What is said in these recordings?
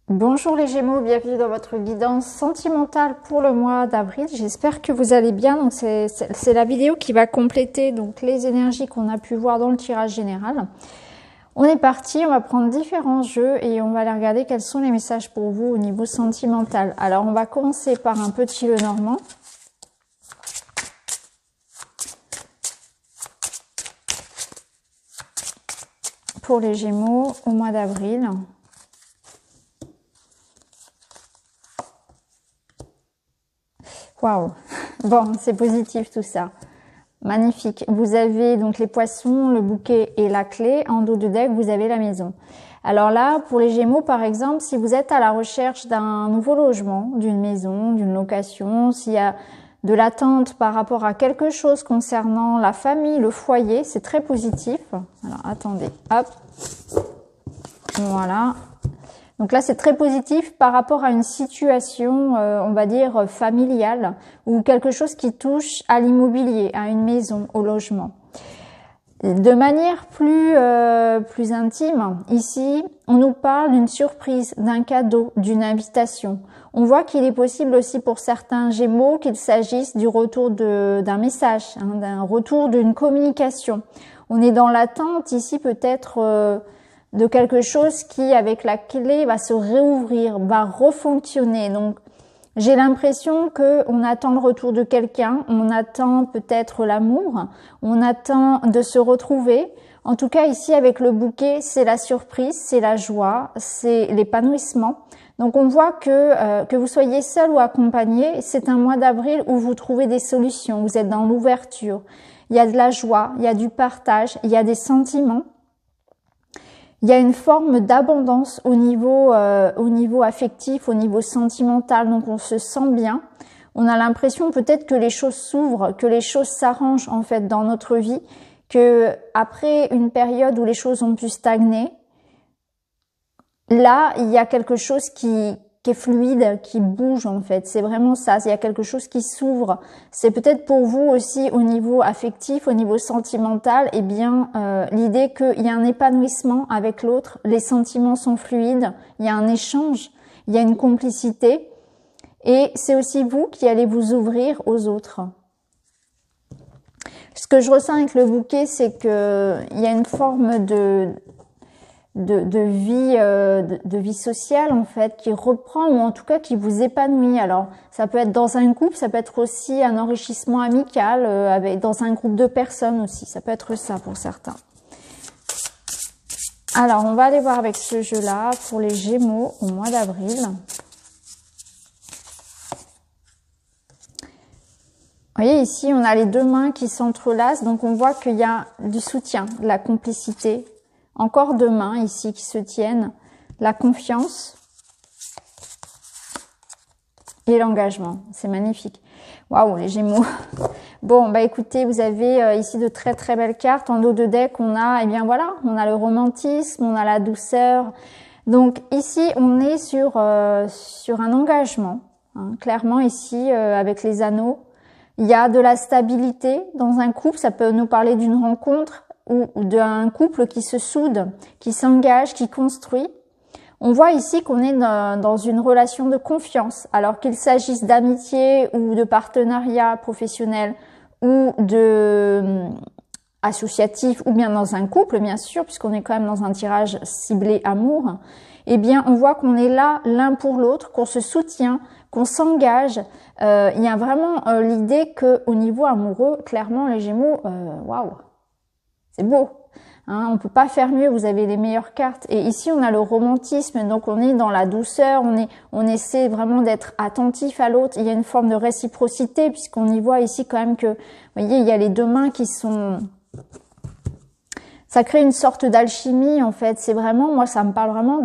Bonjour les Gémeaux, bienvenue dans votre guidance sentimentale pour le mois d'avril. J'espère que vous allez bien. Donc c'est la vidéo qui va compléter donc les énergies qu'on a pu voir dans le tirage général. On est parti, on va prendre différents jeux et on va aller regarder quels sont les messages pour vous au niveau sentimental. Alors on va commencer par un petit Lenormand. Pour les Gémeaux au mois d'avril. Waouh, bon, c'est positif tout ça. Magnifique. Vous avez donc les poissons, le bouquet et la clé. En dos de deck, vous avez la maison. Alors là, pour les Gémeaux, par exemple, si vous êtes à la recherche d'un nouveau logement, d'une maison, d'une location, s'il y a de l'attente par rapport à quelque chose concernant la famille, le foyer, c'est très positif. Alors, attendez, hop. Voilà. Donc là, c'est très positif par rapport à une situation, on va dire, familiale ou quelque chose qui touche à l'immobilier, à une maison, au logement. De manière plus intime, ici, on nous parle d'une surprise, d'un cadeau, d'une invitation. On voit qu'il est possible aussi pour certains Gémeaux qu'il s'agisse du retour d'un message, hein, d'un retour d'une communication. On est dans l'attente ici peut-être de quelque chose qui, avec la clé, va se réouvrir, va refonctionner. Donc, j'ai l'impression que on attend le retour de quelqu'un, on attend peut-être l'amour, on attend de se retrouver. En tout cas, ici, avec le bouquet, c'est la surprise, c'est la joie, c'est l'épanouissement. Donc, on voit que vous soyez seul ou accompagné, c'est un mois d'avril où vous trouvez des solutions, vous êtes dans l'ouverture. Il y a de la joie, il y a du partage, il y a des sentiments. Il y a une forme d'abondance au niveau affectif, au niveau sentimental, donc on se sent bien. On a l'impression peut-être que les choses s'ouvrent, que les choses s'arrangent en fait dans notre vie, que après une période où les choses ont pu stagner, là il y a quelque chose qui est fluide, qui bouge en fait. C'est vraiment ça, il y a quelque chose qui s'ouvre. C'est peut-être pour vous aussi au niveau affectif, au niveau sentimental, eh bien l'idée qu'il y a un épanouissement avec l'autre, les sentiments sont fluides, il y a un échange, il y a une complicité et c'est aussi vous qui allez vous ouvrir aux autres. Ce que je ressens avec le bouquet, c'est que il y a une forme de vie sociale en fait qui reprend ou en tout cas qui vous épanouit. Alors ça peut être dans un couple, ça peut être aussi un enrichissement amical dans un groupe de personnes aussi, ça peut être ça pour certains. Alors on va aller voir avec ce jeu là pour les Gémeaux au mois d'avril. Vous voyez ici on a les deux mains qui s'entrelacent, donc on voit qu'il y a du soutien, de la complicité. Encore deux mains ici qui se tiennent, la confiance et l'engagement. C'est magnifique. Waouh, les Gémeaux. Bon, bah écoutez, vous avez ici de très très belles cartes. En dos de deck, on a, eh bien voilà, on a le romantisme, on a la douceur. Donc ici, on est sur un engagement. Hein. Clairement ici, avec les anneaux, il y a de la stabilité dans un couple. Ça peut nous parler d'une rencontre ou d'un couple qui se soude, qui s'engage, qui construit. On voit ici qu'on est dans une relation de confiance, alors qu'il s'agisse d'amitié ou de partenariat professionnel ou associatif ou bien dans un couple, bien sûr, puisqu'on est quand même dans un tirage ciblé amour. Eh bien, on voit qu'on est là l'un pour l'autre, qu'on se soutient, qu'on s'engage. Il y a vraiment l'idée que au niveau amoureux, clairement, les Gémeaux, waouh. C'est beau, hein, on peut pas faire mieux, vous avez les meilleures cartes. Et ici, on a le romantisme, donc on est dans la douceur, on essaie vraiment d'être attentif à l'autre. Il y a une forme de réciprocité, puisqu'on y voit ici quand même que, vous voyez, il y a les deux mains qui sont... Ça crée une sorte d'alchimie, en fait. C'est vraiment, moi, ça me parle vraiment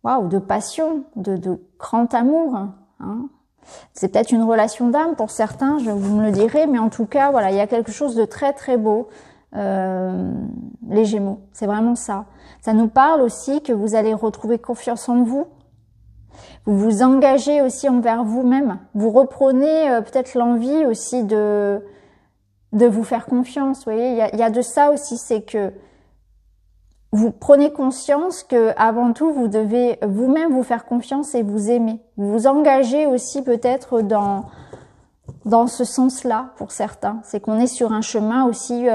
waouh, de passion, de grand amour, hein. C'est peut-être une relation d'âme pour certains, vous me le direz, mais en tout cas, voilà, il y a quelque chose de très très beau. Les Gémeaux, c'est vraiment ça. Ça nous parle aussi que vous allez retrouver confiance en vous. Vous vous engagez aussi envers vous-même. Vous reprenez peut-être l'envie aussi de vous faire confiance. Vous voyez, il y a de ça aussi, c'est que vous prenez conscience que avant tout, vous devez vous-même vous faire confiance et vous aimer. Vous vous engagez aussi peut-être dans ce sens-là pour certains. C'est qu'on est sur un chemin aussi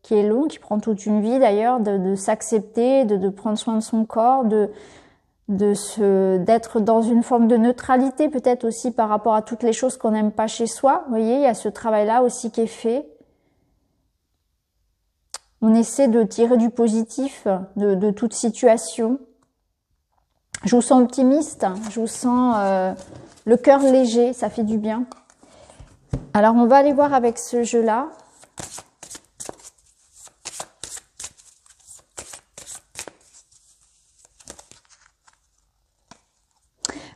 qui est long, qui prend toute une vie d'ailleurs, de s'accepter, de prendre soin de son corps, d'être dans une forme de neutralité peut-être aussi par rapport à toutes les choses qu'on n'aime pas chez soi. Vous voyez, il y a ce travail-là aussi qui est fait. On essaie de tirer du positif de toute situation. Je vous sens optimiste, je vous sens le cœur léger, ça fait du bien. Alors on va aller voir avec ce jeu-là.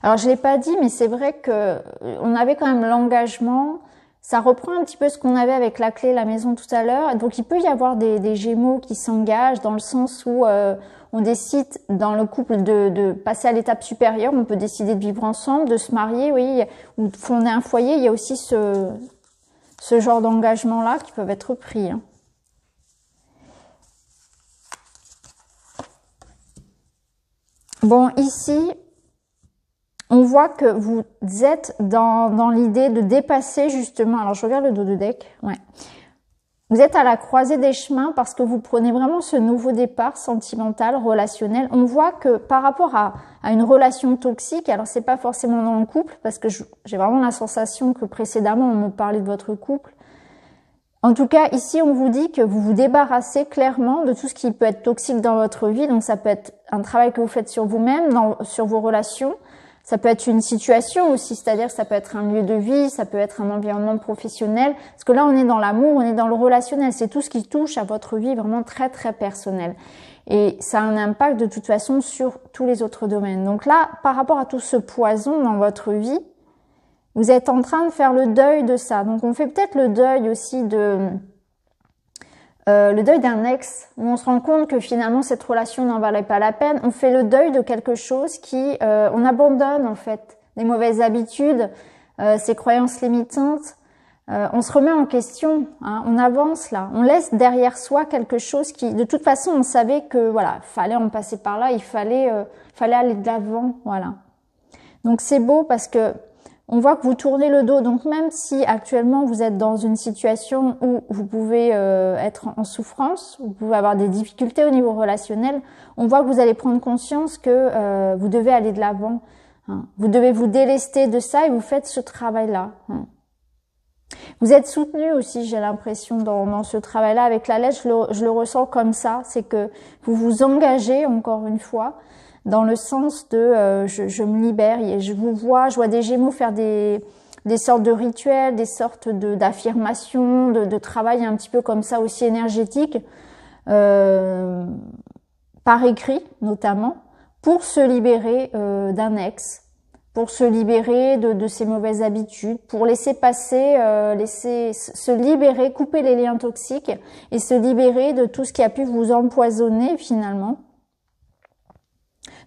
Alors je l'ai pas dit, mais c'est vrai que on avait quand même l'engagement. Ça reprend un petit peu ce qu'on avait avec la clé, la maison tout à l'heure. Donc il peut y avoir des Gémeaux qui s'engagent dans le sens où on décide dans le couple de passer à l'étape supérieure. On peut décider de vivre ensemble, de se marier, oui, ou de fonder un foyer. Il y a aussi ce genre d'engagement-là qui peuvent être pris. Hein. Bon, ici, on voit que vous êtes dans l'idée de dépasser justement, alors je regarde le dos de deck, ouais. Vous êtes à la croisée des chemins parce que vous prenez vraiment ce nouveau départ sentimental, relationnel. On voit que par rapport à une relation toxique, alors c'est pas forcément dans le couple, parce que j'ai vraiment la sensation que précédemment on me parlait de votre couple. En tout cas, ici, on vous dit que vous vous débarrassez clairement de tout ce qui peut être toxique dans votre vie. Donc ça peut être un travail que vous faites sur vous-même, sur vos relations. Ça peut être une situation aussi, c'est-à-dire que ça peut être un lieu de vie, ça peut être un environnement professionnel. Parce que là, on est dans l'amour, on est dans le relationnel. C'est tout ce qui touche à votre vie vraiment très, très personnel. Et ça a un impact de toute façon sur tous les autres domaines. Donc là, par rapport à tout ce poison dans votre vie, vous êtes en train de faire le deuil de ça. Donc on fait peut-être le deuil aussi le deuil d'un ex, où on se rend compte que finalement cette relation n'en valait pas la peine. On fait le deuil de quelque chose qui, on abandonne en fait, des mauvaises habitudes, ces croyances limitantes. On se remet en question, hein, on avance là, on laisse derrière soi quelque chose qui, de toute façon, on savait que voilà, fallait en passer par là, il fallait aller de l'avant, voilà. Donc c'est beau parce que on voit que vous tournez le dos, donc même si actuellement vous êtes dans une situation où vous pouvez être en souffrance, vous pouvez avoir des difficultés au niveau relationnel, on voit que vous allez prendre conscience que vous devez aller de l'avant. Hein. Vous devez vous délester de ça et vous faites ce travail-là. Hein. Vous êtes soutenu aussi, j'ai l'impression, dans ce travail-là. Avec la lettre, je le ressens comme ça, c'est que vous vous engagez, encore une fois, dans le sens de je me libère, et je vois des Gémeaux faire des sortes de rituels, des sortes d'affirmations, de travail un petit peu comme ça aussi énergétique, par écrit notamment, pour se libérer d'un ex, pour se libérer de ses mauvaises habitudes, pour laisser passer, laisser se libérer, couper les liens toxiques et se libérer de tout ce qui a pu vous empoisonner finalement.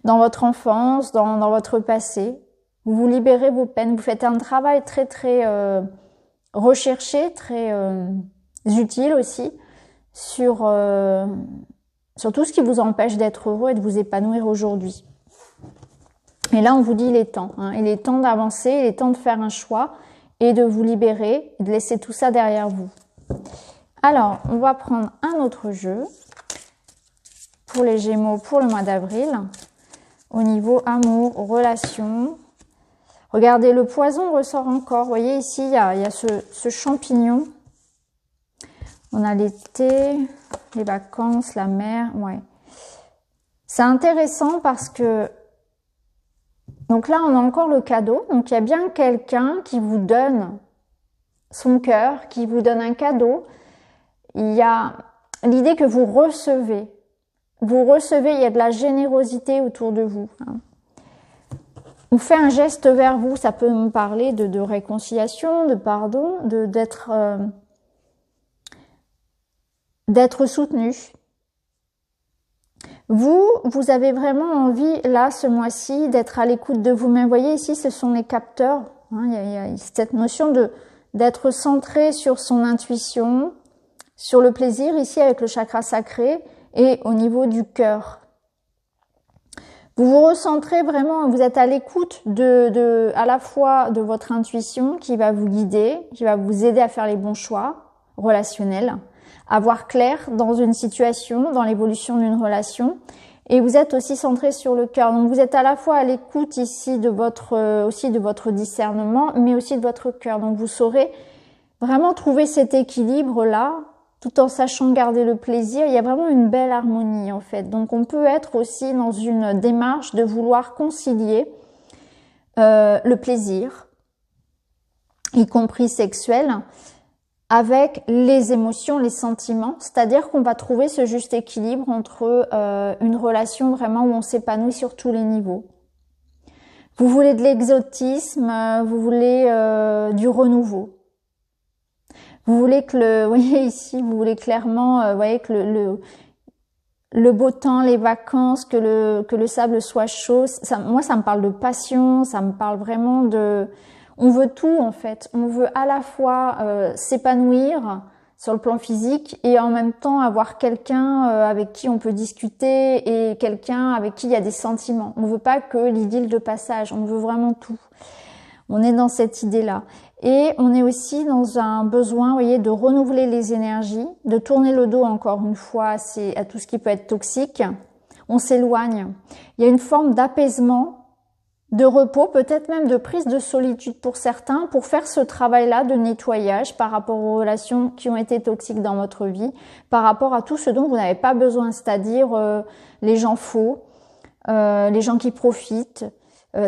Dans votre enfance, dans votre passé. Vous vous libérez vos peines. Vous faites un travail très, très recherché, très utile aussi sur tout ce qui vous empêche d'être heureux et de vous épanouir aujourd'hui. Et là, on vous dit il est temps. Hein. Il est temps d'avancer, il est temps de faire un choix et de vous libérer et de laisser tout ça derrière vous. Alors, on va prendre un autre jeu pour les Gémeaux pour le mois d'avril. Au niveau amour, relation. Regardez, le poison ressort encore. Vous voyez ici, il y a ce champignon. On a l'été, les vacances, la mer. Ouais. C'est intéressant parce que... Donc là, on a encore le cadeau. Donc il y a bien quelqu'un qui vous donne son cœur, qui vous donne un cadeau. Il y a l'idée que vous recevez. Vous recevez, il y a de la générosité autour de vous. Hein. On fait un geste vers vous, ça peut nous parler de réconciliation, de pardon, d'être soutenu. Vous avez vraiment envie, là, ce mois-ci, d'être à l'écoute de vous-même. Vous voyez, ici, ce sont les capteurs. Hein, il y a cette notion d'être centré sur son intuition, sur le plaisir, ici, avec le chakra sacré, et au niveau du cœur. Vous vous recentrez vraiment, vous êtes à l'écoute à la fois de votre intuition qui va vous guider, qui va vous aider à faire les bons choix relationnels, à voir clair dans une situation, dans l'évolution d'une relation. Et vous êtes aussi centré sur le cœur. Donc vous êtes à la fois à l'écoute ici de votre discernement, mais aussi de votre cœur. Donc vous saurez vraiment trouver cet équilibre-là, tout en sachant garder le plaisir. Il y a vraiment une belle harmonie en fait. Donc on peut être aussi dans une démarche de vouloir concilier le plaisir, y compris sexuel, avec les émotions, les sentiments. C'est-à-dire qu'on va trouver ce juste équilibre entre une relation vraiment où on s'épanouit sur tous les niveaux. Vous voulez de l'exotisme, vous voulez du renouveau. Vous voulez que vous voyez ici, vous voulez clairement, vous voyez que le beau temps, les vacances, que le sable soit chaud. Moi, ça me parle de passion, ça me parle vraiment on veut tout en fait. On veut à la fois s'épanouir sur le plan physique et en même temps avoir quelqu'un avec qui on peut discuter et quelqu'un avec qui il y a des sentiments. On veut pas que l'idylle de passage, on veut vraiment tout. On est dans cette idée-là. Et on est aussi dans un besoin, vous voyez, de renouveler les énergies, de tourner le dos encore une fois à tout ce qui peut être toxique. On s'éloigne. Il y a une forme d'apaisement, de repos, peut-être même de prise de solitude pour certains, pour faire ce travail-là de nettoyage par rapport aux relations qui ont été toxiques dans votre vie, par rapport à tout ce dont vous n'avez pas besoin, c'est-à-dire les gens faux, les gens qui profitent.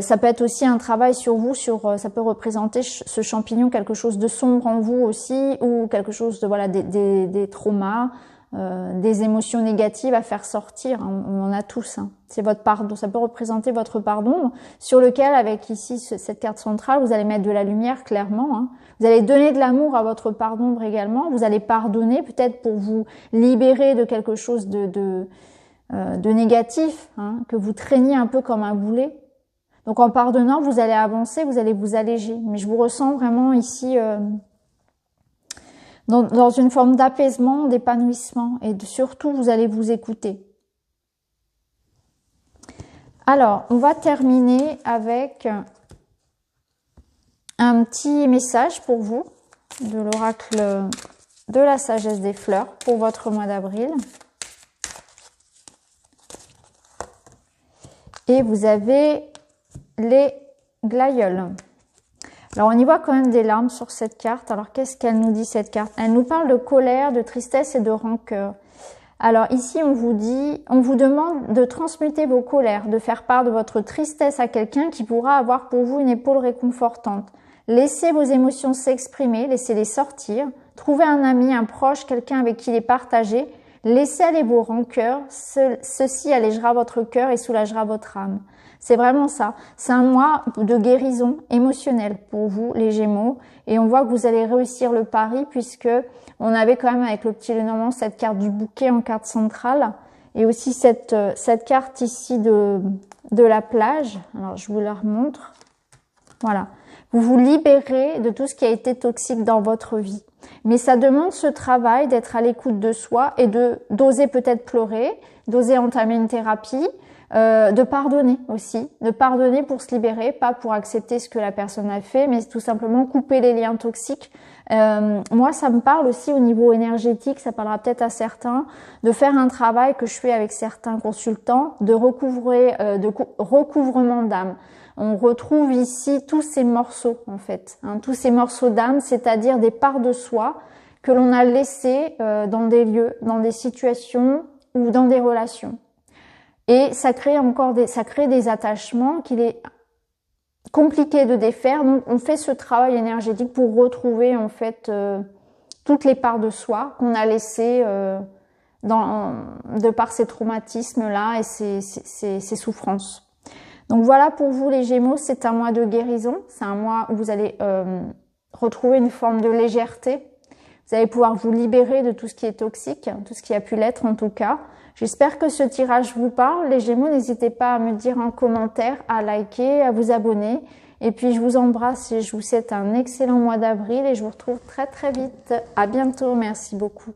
Ça peut être aussi un travail sur vous, ça peut représenter ce champignon, quelque chose de sombre en vous aussi, ou quelque chose de voilà des traumas, des émotions négatives à faire sortir. On en a tous. Hein. C'est votre pardon. Ça peut représenter votre pardon, sur lequel, avec ici cette carte centrale, vous allez mettre de la lumière clairement. Hein. Vous allez donner de l'amour à votre part d'ombre également. Vous allez pardonner, peut-être pour vous libérer de quelque chose de négatif, hein, que vous traîniez un peu comme un boulet. Donc en pardonnant, vous allez avancer, vous allez vous alléger. Mais je vous ressens vraiment ici dans une forme d'apaisement, d'épanouissement. Et surtout, vous allez vous écouter. Alors, on va terminer avec un petit message pour vous de l'oracle de la sagesse des fleurs pour votre mois d'avril. Et vous avez les glaïeuls. Alors on y voit quand même des larmes sur cette carte. Alors qu'est-ce qu'elle nous dit cette carte? Elle nous parle de colère, de tristesse et de rancœur. Alors ici on vous demande de transmuter vos colères, de faire part de votre tristesse à quelqu'un qui pourra avoir pour vous une épaule réconfortante. Laissez vos émotions s'exprimer, laissez-les sortir. Trouvez un ami, un proche, quelqu'un avec qui les partager. Laissez aller vos rancœurs. Ceci allégera votre cœur et soulagera votre âme. C'est vraiment ça. C'est un mois de guérison émotionnelle pour vous, les Gémeaux. Et on voit que vous allez réussir le pari puisque on avait quand même avec le petit Lenormand cette carte du bouquet en carte centrale. Et aussi cette carte ici de la plage. Alors, je vous la remontre. Voilà. Vous vous libérez de tout ce qui a été toxique dans votre vie. Mais ça demande ce travail d'être à l'écoute de soi et d'oser peut-être pleurer, d'oser entamer une thérapie, de pardonner aussi, de pardonner pour se libérer, pas pour accepter ce que la personne a fait, mais tout simplement couper les liens toxiques. Moi, ça me parle aussi au niveau énergétique, ça parlera peut-être à certains, de faire un travail que je fais avec certains consultants, de recouvrement d'âme. On retrouve ici tous ces morceaux, en fait, hein, tous ces morceaux d'âme, c'est-à-dire des parts de soi que l'on a laissées dans des lieux, dans des situations ou dans des relations. Et ça crée des attachements qu'il est compliqué de défaire. Donc, on fait ce travail énergétique pour retrouver, en fait, toutes les parts de soi qu'on a laissées de par ces traumatismes-là et ces souffrances. Donc voilà pour vous les Gémeaux, c'est un mois de guérison, c'est un mois où vous allez retrouver une forme de légèreté, vous allez pouvoir vous libérer de tout ce qui est toxique, tout ce qui a pu l'être en tout cas. J'espère que ce tirage vous parle, les Gémeaux, n'hésitez pas à me dire en commentaire, à liker, à vous abonner. Et puis je vous embrasse et je vous souhaite un excellent mois d'avril et je vous retrouve très très vite. À bientôt, merci beaucoup.